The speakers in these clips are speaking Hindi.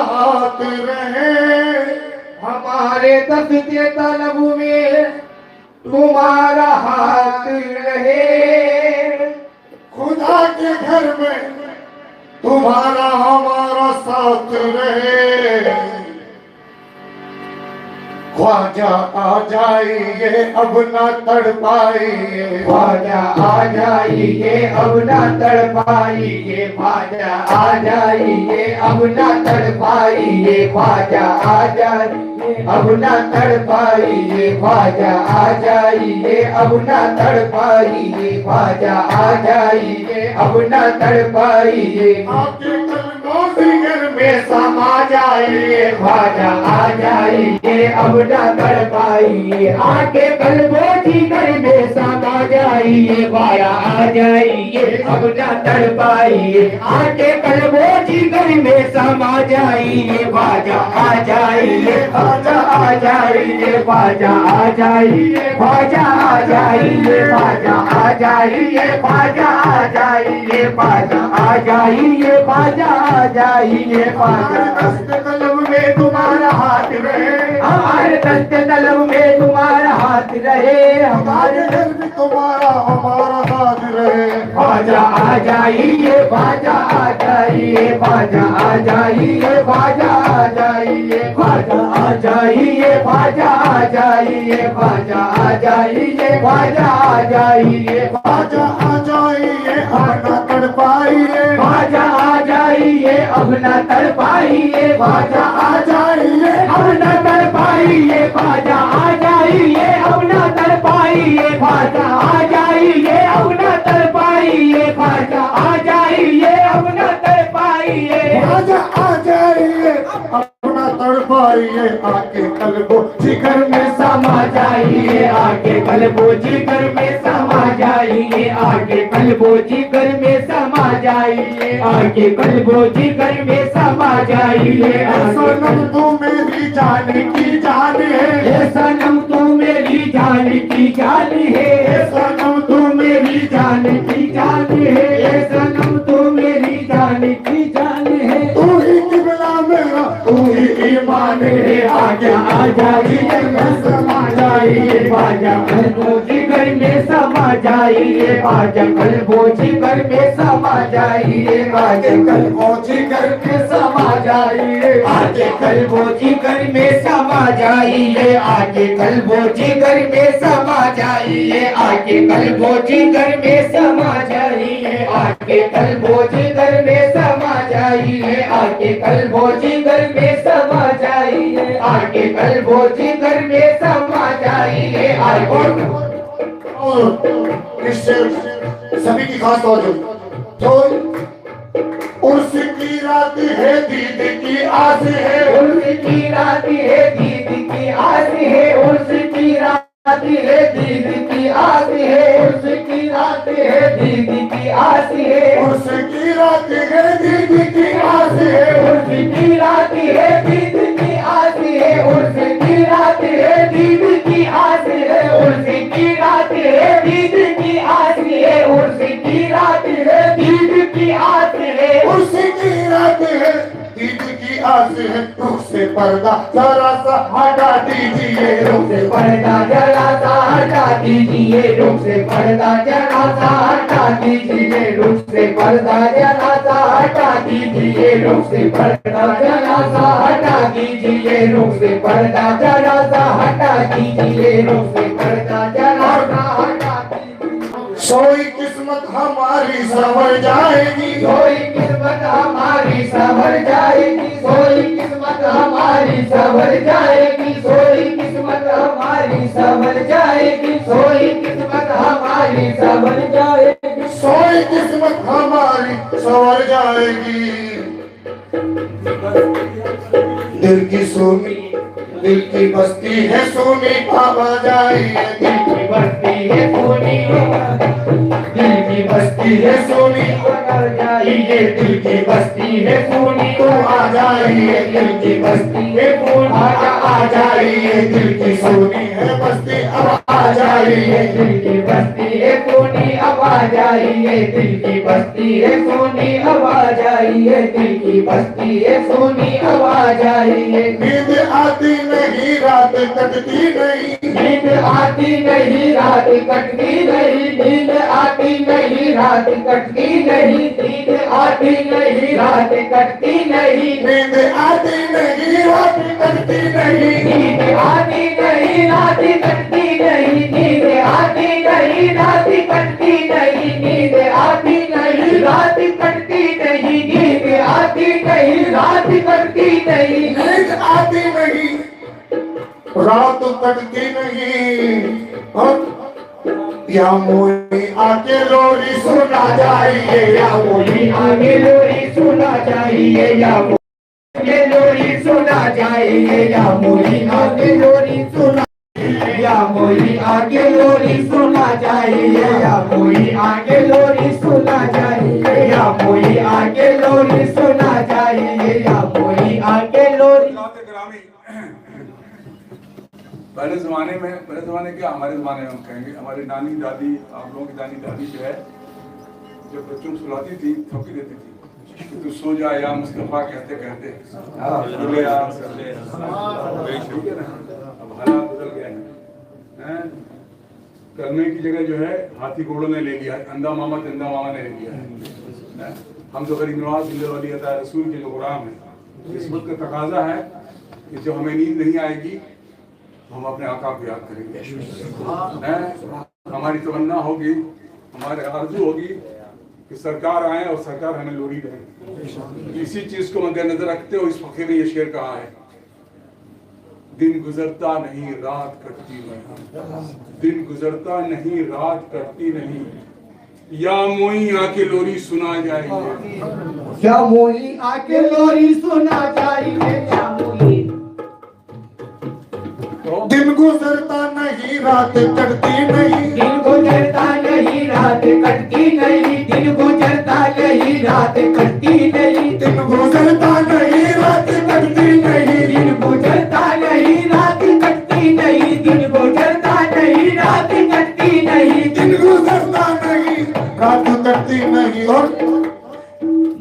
हाथ रहे, हमारे दफ्ते तलब में तुम्हारा हाथ रहे। खुदा के घर में तुम्हारा हमारा साथ रहे। ख्वाजा आ जाइए अब ना तड़पाइए, ख्वाजा आ जाइए अब ना तड़पाइए, ख्वाजा आ जाइए अब ना तड़पाइए, ख्वाजा आ जाइए अब ना तड़पाइए, ख्वाजा आ जाइए अब ना तड़पाइए, ख्वाजा आ जाइए अब ना तड़पाइए। आपके कलमों जिगर में समा जाइए, ख्वाजा आ जाइए अब ना तड़पाइए, आके कल्बों जिगर में समा जाइए, ख्वाजा आ जाइए अब ना तड़पाइए, आके कल्बों जिगर में समा जाइए, ख्वाजा आ जाइए ख्वाजा आ जाइए, ख्वाजा आ जाइए, ख्वाजा आ जाइए, ख्वाजा आ जाइए, ख्वाजा आ जाइए, ख्वाजा आ जाइए, ख्वाजा आ जाइए, ख्वाजा दस्त कलम में तुम्हारा हाथ रहे, हमारे दस्त तलब में तुम्हारा हाथ रहे, हमारे घर में तुम्हारा हमारा साथ रहे। ख्वाजा आ जाइए, ख्वाजा आ जाइए, ख्वाजा आ जाइए, ख्वाजा आ जाइए, ख्वाजा आ जाइए, ख्वाजा आ जाइए, ख्वाजा आ जाइए, ख्वाजा आ जाइए, ख्वाजा आ जाइए अब ना तड़पाइए, ख्वाजा आ जाइए अब न तड़पाइए, ख्वाजा आ जाइए अब न तड़पाइए, ख्वाजा आ जाइए अब न तड़पाइए, ख्वाजा आ जाइए अब न तड़पाइए, ख्वाजा आ जाइए अब न तड़पाइए, ख्वाजा आ जाइए अपना तड़पाइए, आके कल्बो जिगर में समा जाइए, आगे कल्बो जिगर में समा जाइए, आगे कल्बो जिगर में समा जाइए, आगे कल्बो जिगर में समा जाइए। सनम तू मेरी जान की जान है, ये सनम तू मेरी जान की जान है, ये सनम तू मेरी जान की जान है, ये सनम तू मेरी जान की जान है, तू ही किबला मेरा तू ही ईमान है। आजा आ जाइए समा जाइए, आजा कल्बो जिगर में समा जाइए, आजा कल्बो जिगर में समा जाइए, आजा कल्बो जिगर में समा जाइए, आगे कल्बो जिगर में समा जाइए, आगे कल्बो जिगर में समा जाइए, आगे कल्बो जिगर में समा जाइए, आगे कल्बो जिगर में समा जाइए, आगे कल्बो जिगर में समा जाइए, आगे कल्बो जिगर में समा जाइए, आगे और इससे सभी की खास तवज्जो, तो उर्स की रात है दीद की आस है, उर्स की रात है दीद की आस है, उर्स की रात है दीद की आस है, उर्स की रात है दीद की आस है, उर्स की रात है दीद की आस है, उर्स की रात है दीद की आस है, उर्स की रात है दीद की आस है, उर्स की रात है दीद की आस है, उर्स की रात है दीद की आस है, उर्स की रात है दीद की आस है। रूह से पर्दा जरा सा हटा दीजिए, रूह से पर्दा जरा सा हटा दीजिए, रूह से पर्दा जरा सा हटा दीजिए, रूह से पर्दा जरा सा हटा दीजिए, रूह से पर्दा जरा सा हटा दीजिए, रूह से पर्दा जरा सा हटा दीजिए, रूह से पर्दा जरा सा हटा दीजिए। सोई किस्मत हमारी संवर जाएगी, सोई किस्मत हमारी संवर जाएगी, सोई किस्मत हमारी संवर जाएगी, सोई किस्मत हमारी संवर जाएगी, सोई किस्मत हमारी संवर जाएगी, सोई किस्मत हमारी संवर जाएगी। दिल की सोनी दिल की बस्ती है सोनी पावा जाइए, दिल की बस्ती है सोनी, दिल की बस्ती बस्ती है सोनी आ जाइए दिल की बस्ती है सोनी तो आ जाइए दिल की बस्ती है सोनी आ जाइए दिल की सोनी है बस्ती अब आ जाइए दिल की बस्ती है सोनी अब आ जाइए दिल की बस्ती है सोनी अब आ जाइए दिल की बस्ती है सोनी अब आ जाइए नींद आती नहीं रात कटती नहीं नींद आती नहीं रात कटती नहीं नींद आती नहीं रात कटती नहीं नींद आती नहीं रात कटती नहीं नींद आती नहीं रात कटती नहीं नींद आती नहीं रात कटती नहीं नींद आती नहीं रात कटती नहीं नींद आती नहीं रात कटती नहीं नींद आती नहीं रात कटती नहीं नींद आती नहीं रात कटती नहीं और या मोरी आके लोरी सुना जाइए या मोरी आगे लोरी सुना चाहिए या आगे लोरी सुना चाहिए या मोरी आगे लोरी सुना या मोरी आगे लोरी सुना चाहिए या मोरी आगे लोरी सुना चाहिए या मोरी आगे लोरी सुना चाहिए या मोरी आगे लोरी ग्रामीण पहले जमाने क्या हमारे जमाने में हम कहेंगे हमारी नानी दादी आप लोगों की नानी दादी जो है जब बच्चों को सुलाती थी थोपी देती थी कि तू सो जा या मुस्तफा कहते कहते बोले यार ठीक है ना अब हालात बदल गए हैं करने की जगह जो है हाथी घोड़ों ने ले लिया अंधा मामा चंदा मामा ने ले लिया है हम तो गरीब नवाज जिंदे वाली अता रसूल के जो गुलाम है इस वक्त का तकाजा है कि जब हमें नींद नहीं आएगी हम अपने आका को याद करेंगे हमारी तमन्ना होगी हमारे आरज़ू होगी कि सरकार आए और सरकार हमें लोरी रहे इसी चीज को मद्देनजर रखते हुए इस फकीर ने ये शेर कहा है दिन गुजरता नहीं रात कटती नहीं दिन गुजरता नहीं रात कटती नहीं या मोई आके लोरी सुना जाएगी या मोई आके लोरी सुना चाहिए या मोई दिन गुजरता नहीं रात कटती नहीं दिन गुजरता नहीं रात कटती नहीं दिन गुजरता नहीं रात कटती नहीं दिन गुजरता नहीं रात कटती नहीं दिन गुजरता नहीं रात कटती नहीं दिन गुजरता नहीं रात कटती नहीं दिन गुजरता नहीं रात कटती नहीं और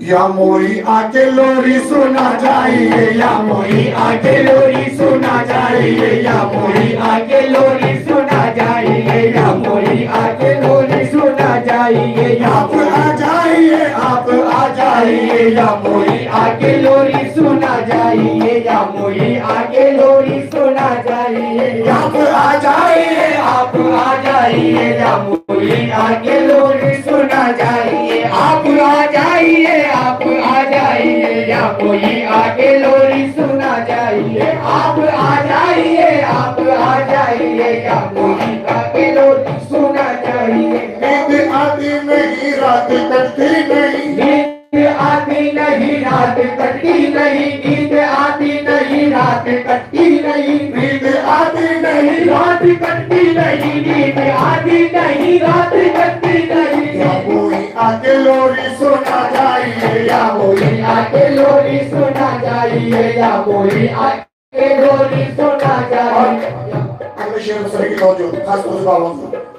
या मोरी आके लोरी सुना चाहिए या मोरी आगे लोरी सुना चाहिए या मोरी आगे लोरी सुना चाहिए या मोरी आगे लोरी सुना चाहिए या आप आ जाइए आप आ जाइए या मोरी आगे लोरी सुना चाहिए या मोरी आगे लोरी सुना चाहिए आप आ जाइए आप आ जाइए या मोरी आगे लोरी सुना चाहिए आप आ जाइए आप आ जाइए या कोई आगे लोरी सुना चाहिए आप आ जाइए आप आ जाइए या कोई आगे लोरी सुना चाहिए नींद आती नहीं रात कटती नहीं नींद आती नहीं रात कटती नहीं नींद आती नहीं रात कटती नहीं नींद आती नहीं रात कटती नहीं नींद आती नहीं रात कटती नहीं या मोरी आके लोरी सुना चाहिए या मोरी आके लोरी सुना चाहिए या कोई आके लोरी सुना चाहिए अगले शेर में सभी की तवज्जो खास तौर से बाबा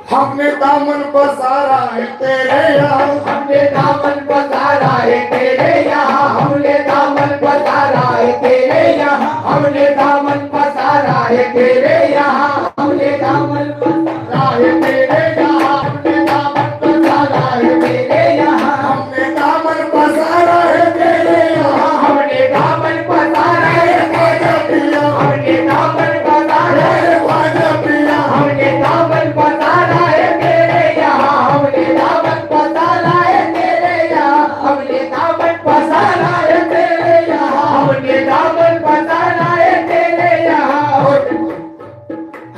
हमने दामन पसारा है तेरे यहाँ हमने दामन पसारा है तेरे यहाँ हमने दामन पसारा है तेरे यहाँ हमने दामन पसारा है तेरे यहाँ हमने दामन पसारा है तेरे यहाँ हमने दामन पसारा है तेरे यहाँ हमने दामन पसारा है तेरे यहाँ हमने दामन पसारा है ख्वाजा पिया हमने दामन पसारा है ख्वाजा पिया हमने दामन पसारा है तेरे यहाँ हमने दामन पसारा है तेरे यहाँ हमने दामन पसारा है तेरे यहाँ हमने दामन पसारा है तेरे यहाँ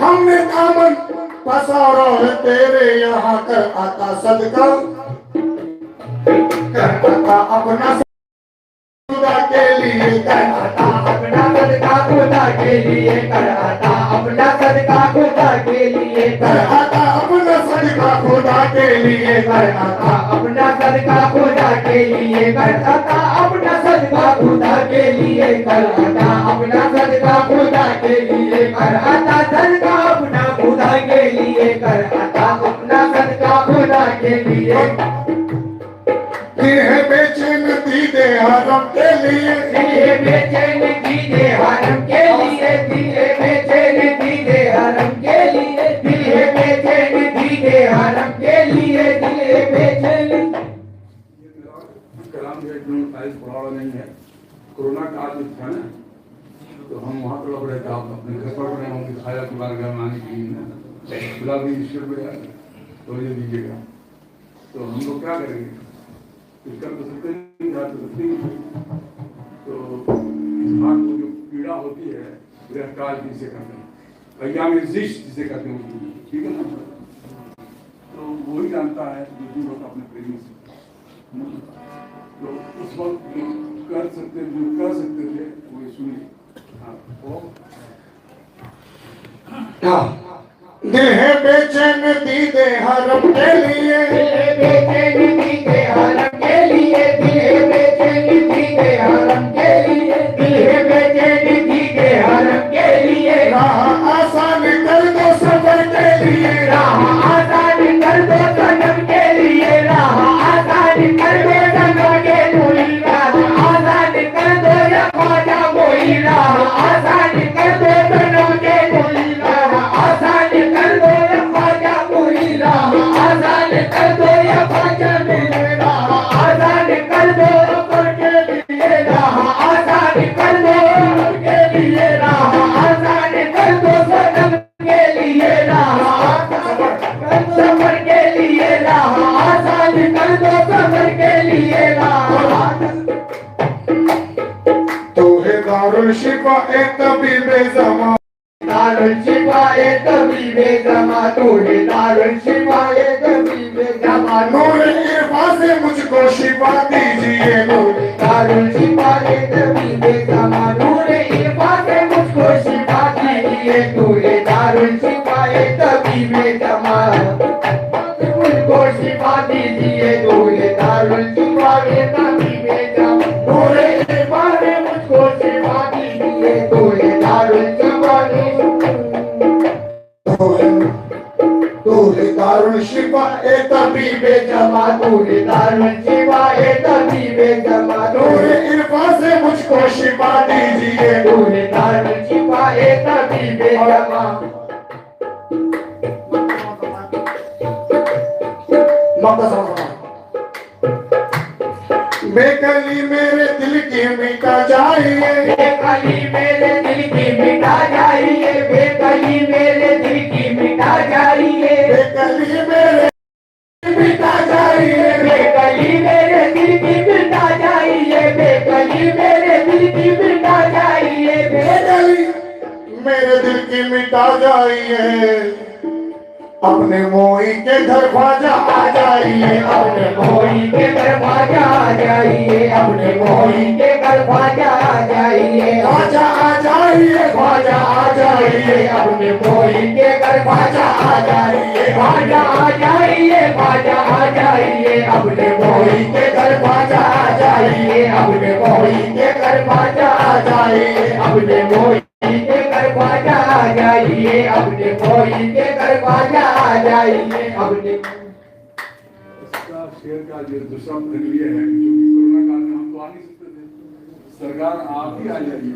हमने दामन पसारा है तेरे यहाँ कर आता सदका कर आता अपना खुदा के लिए कर आता अपना सदका खुदा के लिए कर आता अपना सदका खुदा के लिए कर आता अपना सदका खुदा के लिए कर अता अपना सदका खुदा के लिए कर अता अपना सदका खुदा के लिए कर अता अपना सदका खुदा के लिए कर अता सदका अपना खुदा के लिए कर अता अपना सदका खुदा के लिए दिल है बेचैन दीदे हरम के लिए दिल है बेचैन दीदे हरम के लिए दिल है बेचैन दीदे हरम के लिए दिल है बेचैन दीदे हरम के लिए दिल है बेचैन कलाम जो एकदम साइज पढ़ा वाला नहीं है। कोरोना काल में था ना, तो हम वहाँ पर लग रहे थे, आप अपने घर पर बने होंगे, खाया के बार घर में आने के लिए गुलाब ईश्वर में तो ये दीजिएगा, तो हम लोग क्या करेंगे? इसका तो सकते नहीं, तो सकते नहीं। तो दिमाग को जो पीड़ा होती है गृहकाल जिसे कहते हैं, अय्याम जिश जिसे कहते हैं, ठीक है ना, तो वही जानता है जो भी लोग अपने प्रेमी से। तो उस वक्त जो कर सकते थे वो सुनिए। दिल है बेचैन दीदे हरम के लिए दिल है बेचैन दीदे हरम के लिए दिल है बेचैन दीदे हरम के लिए दिल है बेचैन दीदे हरम के लिए राह आसान कर दो सफर के लिए राह आसान कर दो सनम के लिए राह आसान कर दो सनम के लिए राह आसान कर दो या ख्वाजा कोई राह आसान कर दो सनम के लिए राह आसान कर दो या ख्वाजा कोई राह आसान कर दो या ख्वाजा मेरे राह आसान कर दो सफर के लिए राह आसान कर दो के लिए राह आसान कर दो सनम के लिए राह सफर के लिए राह आसान कर दो सफर के लिए राह तू है दारुल शिफा ए तबीबे ज़मां दारुल शिफा ए तबीबे ज़मां तू है दारुल शिफा ए तबीबे ज़मां नूर इरफा से मुझको शिफा दीजिए नूर दारुल शिफा ए तबीबे ज़मां नूर इरफा से मुझको शिफा दीजिए तू है दारुल शिफा ए तबीबे ज़मां मुझको शिफा दीजिए तू है दारुल शिफा ए तबीबे ज़मां नूर इरफा से मुझको शिफा दीजिए तू है दारुल शिफा तू है दारुल शिफा ए तबीबे जमा तू है दारुल शिफा ए तबीबे ज़मां नूर इरफा से मुझको शिफा दीजिए तू है दारुल शिफा ए तबीबे ज़मां बेकली मेरे दिल की मिटा जाइए बेकली मेरे दिल की मिटा जाइए बेकली मेरे दिल की मिटा जाइए बेकली मेरे मिटा जाइए बेकली मेरे दिल की मिटा जाइए बेकली मेरे दिल की मिटा जाइए बेकली मेरे दिल की मिटा जाइए अपने मोई के घर ख्वाजा आ जाइए अपने मोई के घर ख्वाजा आ जाइए अपने मोई के घर ख्वाजा आ जाइए ख्वाजा आ जाइए ख्वाजा आ जाइए अपने मोई के घर ख्वाजा आ जाइए ख्वाजा आ जाइए ख्वाजा आ जाइए अपने मोई के घर ख्वाजा आ जाइए अपने मोई के घर ख्वाजा आ जाइए अपने मोई के घर ख्वाजा आ जाइए अपने मोई के घर ख्वाजा आ जाइए अपने इसका शेयर का जो दूसरा पहलू ये है, क्योंकि कोरोना काल में हम तो आ नहीं सकते थे, सरकार आप ही आ जाइए।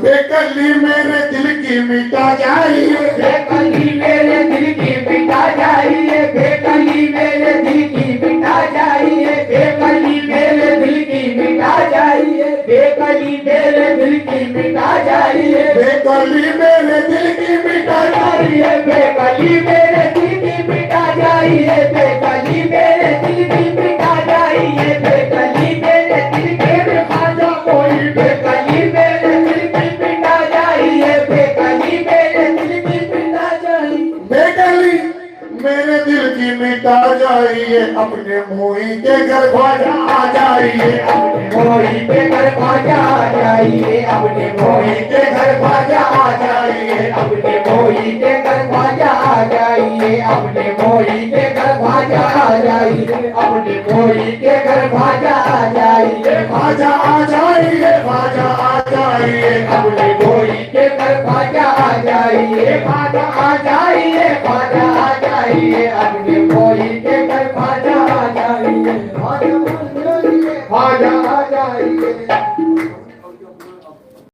बेकली मेरे दिल की मिटा जाइए बेकली मेरे दिल की मिटा जाइए बेकली मेरे दिल की मिटा जाइए बेकली मेरे दिल की मिटा जाइए बेकली मेरे दिल की मिटा जाइए बेकली मेरे दिल की मिटा जाइए बेकली मेरे दिल की मिटा जाइए बेकली मेरे दिल की मिटा जाइए बेकली मेरे दिल के ख्वाजा कोई बेकली मेरे दिल की मिटा जाइए बेकली मेरे दिल की मिटा जाइए बेकली मेरे दिल की मिटा जाइए अपने मोई के घर ख्वाजा आ जाइए अपने मोई के घर ख्वाजा आ जाइए अपने मोई के घर ख्वाजा आ जाइए अपने मोई के घर ख्वाजा आ जाइए अपने ख्वाजा आ जाइए, ख्वाजा आ जाइए, अपने कोई के घर ख्वाजा आ जाइए, ख्वाजा आ जाइए, ख्वाजा आ जाइए, अपने कोई के घर ख्वाजा आ जाइए, ख्वाजा आ जाइए, ख्वाजा आ जाइए।